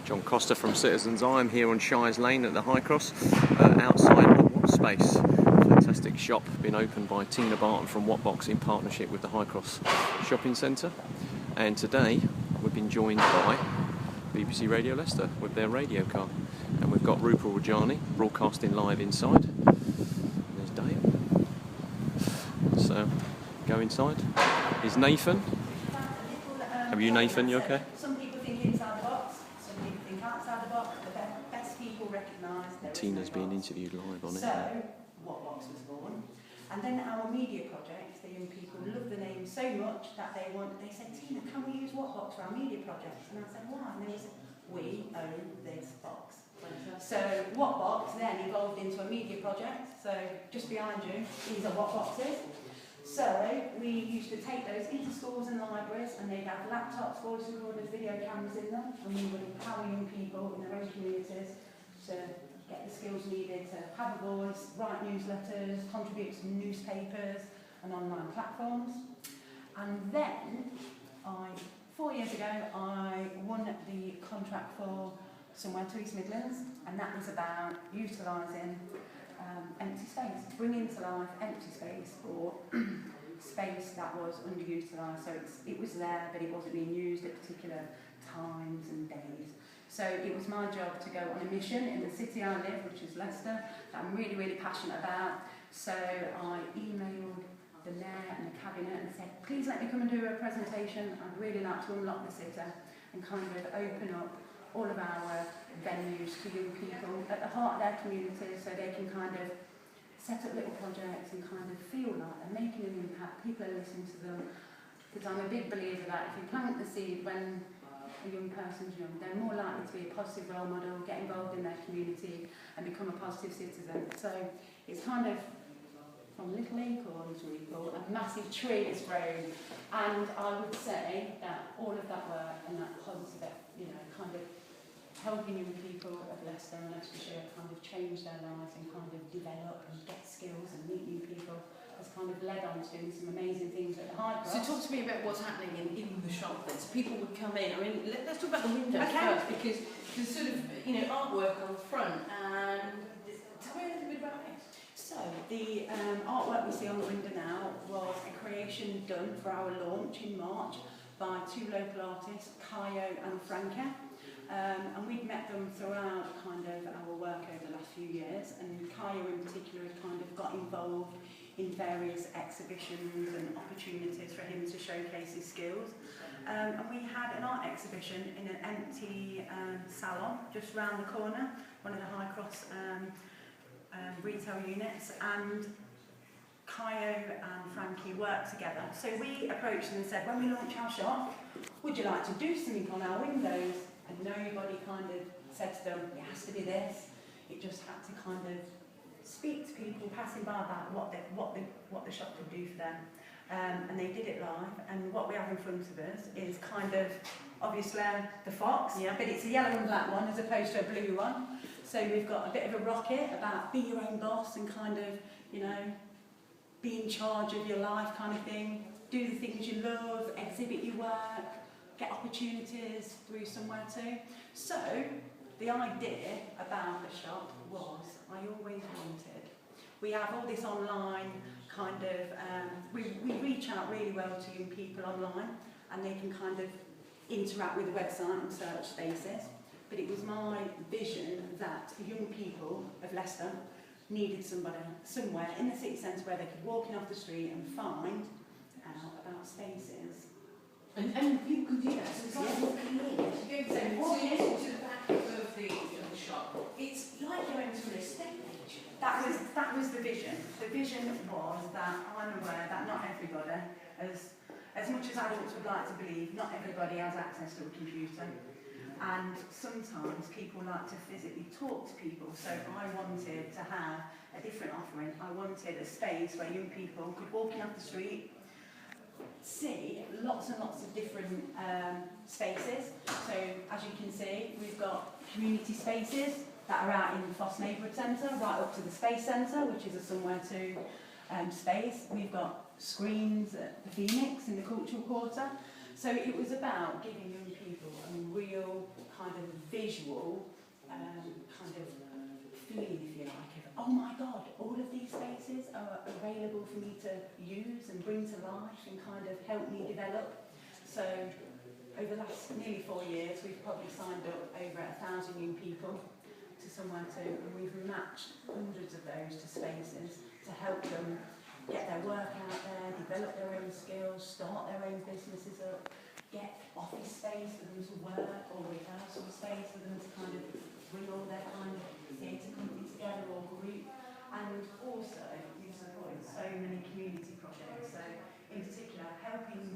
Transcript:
John Costa from Citizens Eye. I'm here on Shires Lane at the High Cross, outside the Wot Space. Fantastic shop, been opened by Tina Barton from Wotbox in partnership with the High Cross Shopping Centre. And today we've been joined by BBC Radio Leicester with their radio car. And we've got Rupal Rajani broadcasting live inside. There's Dale. So, go inside. Here's Nathan. Are you Nathan? You okay? Some people think inside the box, some people think outside the box. The best people recognise there is Tina's no being box. interviewed live on it. So, Wotbox was born. And then our media project, the young people love the name so much that they said, Tina, can we use Wotbox for our media project? And I said, why? And they said, we own this box. So Wotbox then evolved into a media project. So just behind you, these are Wotboxes. So we used to take those into schools and libraries, and they'd have laptops, voice recorders, video cameras in them, and we would empower young people in their own communities to get the skills needed to have a voice, write newsletters, contribute to newspapers and online platforms. And then, 4 years ago, I won the contract for Somewhere to East Midlands, and that was about utilising empty space, bringing to life empty space or space that was underutilised. So it was there, but it wasn't being used at particular times and days. So it was my job to go on a mission in the city I live, which is Leicester, that I'm really, really passionate about. So I emailed the mayor and the cabinet and said, please let me come and do a presentation. I'd really like to unlock the city and kind of open up all of our venues to young people at the heart of their communities, so they can kind of set up little projects and kind of feel like they're making an impact, people are listening to them. Because I'm a big believer that if you plant the seed when a young person's young, they're more likely to be a positive role model, get involved in their community and become a positive citizen. So it's kind of from little acorns, a massive tree is grown, and I would say that all of that work and that positive, kind of helping young people of Leicester and Leicestershire kind of change their lives and kind of develop and get skills and meet new people has kind of led on to doing some amazing things at the High Cross. So talk to me about what's happening in the shop then. So people would come in, let's talk about the windows first, because there's sort of, artwork on the front, and tell me a little bit about it. So the artwork we see on the window now was a creation done for our launch in March by two local artists, Kayo and Franca. And we'd met them throughout kind of our work over the last few years, and Kayo in particular had kind of got involved in various exhibitions and opportunities for him to showcase his skills. And we had an art exhibition in an empty salon just round the corner, one of the High Cross retail units, and Kayo and Frankie worked together. So we approached them and said, when we launch our shop, would you like to do something on our windows? And nobody kind of said to them, it has to be this. It just had to kind of speak to people passing by about what the shop could do for them. And they did it live. And what we have in front of us is kind of, obviously, the fox, but it's a yellow and black one as opposed to a blue one. So we've got a bit of a rocket about be your own boss and kind of, be in charge of your life kind of thing. Do the things you love, exhibit your work, get opportunities through Somewhere too. So the idea about the shop was, I always wanted, we have all this online kind of, we reach out really well to young people online, and they can kind of interact with the website and search spaces. But it was my vision that young people of Leicester needed somewhere in the city centre where they could walk in off the street and find out about spaces. And people could do that. So it's like walking in. Walking into the back of the shop. It's like going to an estate agent. That was the vision. The vision was that I'm aware that not everybody, as much as adults would like to believe, not everybody has access to a computer. And sometimes people like to physically talk to people. So I wanted to have a different offering. I wanted a space where young people could walk in off the street, see lots and lots of different spaces. So as you can see, we've got community spaces that are out in the Foss Neighbourhood Centre, right up to the Space Centre, which is a Somewhere to space. We've got screens at the Phoenix in the Cultural Quarter. So it was about giving young people a real kind of vision visual kind of feeling, if you like, of, oh my God, all of these spaces are available for me to use and bring to life and kind of help me develop. So over the last nearly 4 years, we've probably signed up over 1,000 young people to somewhere to, and we've matched hundreds of those to spaces to help them get their work out there, develop their own skills, start their own businesses up, get office space for them to work or rehearsal space for them to kind of bring all their kind of theatre company together or group. And also, we've supported so many community projects, so in particular helping